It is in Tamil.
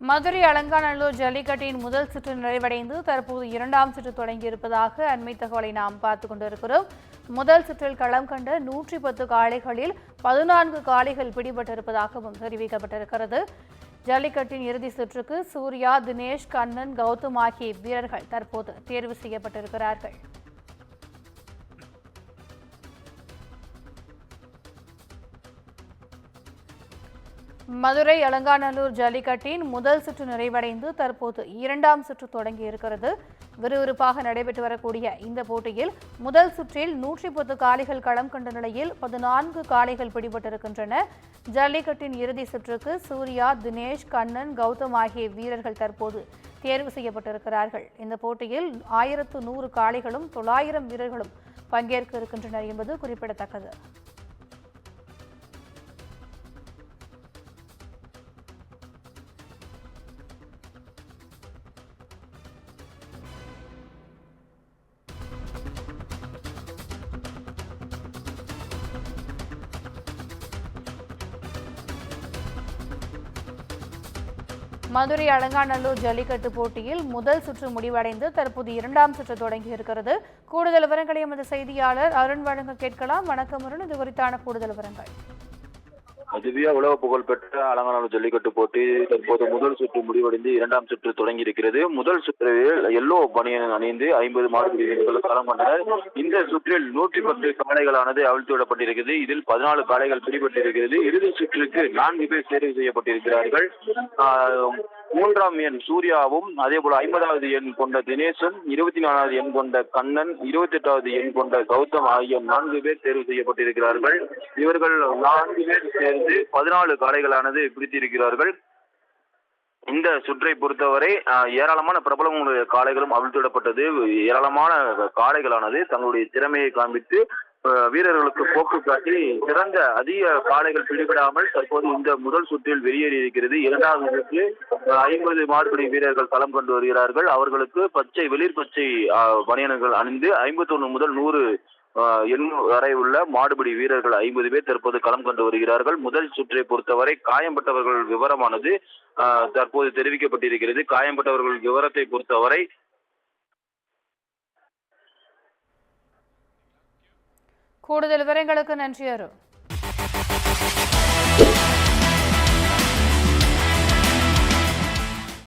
மதுரை அலங்காநல்லூர் ஜல்லிக்கட்டின் முதல் சுற்று நிறைவடைந்து தற்போது இரண்டாம் சுற்று தொடங்கியிருப்பதாக அண்மை தகவலை நாம் பார்த்துக் கொண்டிருக்கிறோம். முதல் சுற்றில் களம் கண்ட 110 காளைகளில் 14 காளைகள் பிடிபட்டிருப்பதாகவும் தெரிவிக்கப்பட்டிருக்கிறது. ஜல்லிக்கட்டின் இறுதி சுற்றுக்கு சூர்யா, தினேஷ், கண்ணன், கௌதம் ஆகிய வீரர்கள் தற்போது தேர்வு செய்யப்பட்டிருக்கிறார்கள். மதுரை அலங்காநல்லூர் ஜல்லிக்கட்டின் முதல் சுற்று நிறைவடைந்து தற்போது இரண்டாம் சுற்று தொடங்கி இருக்கிறது. விறுவிறுப்பாக நடைபெற்று வரக்கூடிய இந்த போட்டியில் முதல் சுற்றில் 110 காளைகள் களம் கண்ட நிலையில் 14 காளைகள் பிடிபட்டிருக்கின்றன. ஜல்லிக்கட்டின் இறுதி சுற்றுக்கு சூர்யா, தினேஷ், கண்ணன், கௌதம் ஆகிய வீரர்கள் தற்போது தேர்வு செய்யப்பட்டிருக்கிறார்கள். இந்த போட்டியில் 1100 காளைகளும் 900 வீரர்களும் பங்கேற்க இருக்கின்றனர் என்பது குறிப்பிடத்தக்கது. மதுரை அலங்காநல்லூர் ஜல்லிக்கட்டு போட்டியில் முதல் சுற்று முடிவடைந்து தற்போது இரண்டாம் சுற்று தொடங்கி இருக்கிறது. கூடுதல் விவரங்களை எமது செய்தியாளர் அருண் வழங்க கேட்கலாம். வணக்கம் அருண், இது குறித்தான கூடுதல் விவரங்கள். திவ்யா, உலக புகழ்பெற்ற அலங்காநல்லூர் ஜல்லிக்கட்டு போட்டி தற்போது முதல் சுற்று முடிவடைந்து இரண்டாம் சுற்று தொடங்கி இருக்கிறது. முதல் சுற்றில் எல்லோ பனியன் அணிந்து 50 மாடுபிடி வீரர்கள் களம் கொண்டனர். இந்த சுற்றில் 110 காளைகளானது அவிழ்த்து விடப்பட்டிருக்கிறது. இதில் 14 காளைகள் பிடிபட்டிருக்கிறது. இறுதி சுற்றுக்கு 4 பேர் தேர்வு செய்யப்பட்டிருக்கிறார்கள். 3ஆம் எண் சூர்யாவும், அதே போல 50வது எண் கொண்ட தினேஷும், 24வது எண் கொண்ட கண்ணன், 28வது எண் கொண்ட கௌதம் ஆகிய 4 பேர் தேர்வு செய்யப்பட்டிருக்கிறார்கள். இவர்கள் 4 பேர் சேர்ந்து 14 காளைகளானது பிடித்திருக்கிறார்கள். இந்த சுற்றை பொறுத்தவரை ஏராளமான பிரபலங்களுடைய காளைகளும் அவிழ்த்துவிடப்பட்டது. ஏராளமான காளைகளானது தங்களுடைய திறமையை காண்பித்து வீரர்களுக்கு போக்கு காட்டி சிறந்த அதிக காளைகள் பிடிபடாமல் தற்போது இந்த முதல் சுற்றில் வெளியேறி இருக்கிறது. இரண்டாவது சுற்று 50 மாடுபிடி வீரர்கள் களம் கொண்டு வருகிறார்கள். அவர்களுக்கு வெளிர் பச்சை பனியன்கள் அணிந்து 51 முதல் 100 எண் வரை உள்ள மாடுபிடி வீரர்கள் 50 பேர் தற்போது களம் கொண்டு வருகிறார்கள். முதல் சுற்றை பொறுத்தவரை காயம்பட்டவர்கள் விவரமானது தற்போது தெரிவிக்கப்பட்டிருக்கிறது. காயம்பட்டவர்கள் விவரத்தை பொறுத்தவரை கூடுதல் விவரங்களுக்கு நன்றி அருண்.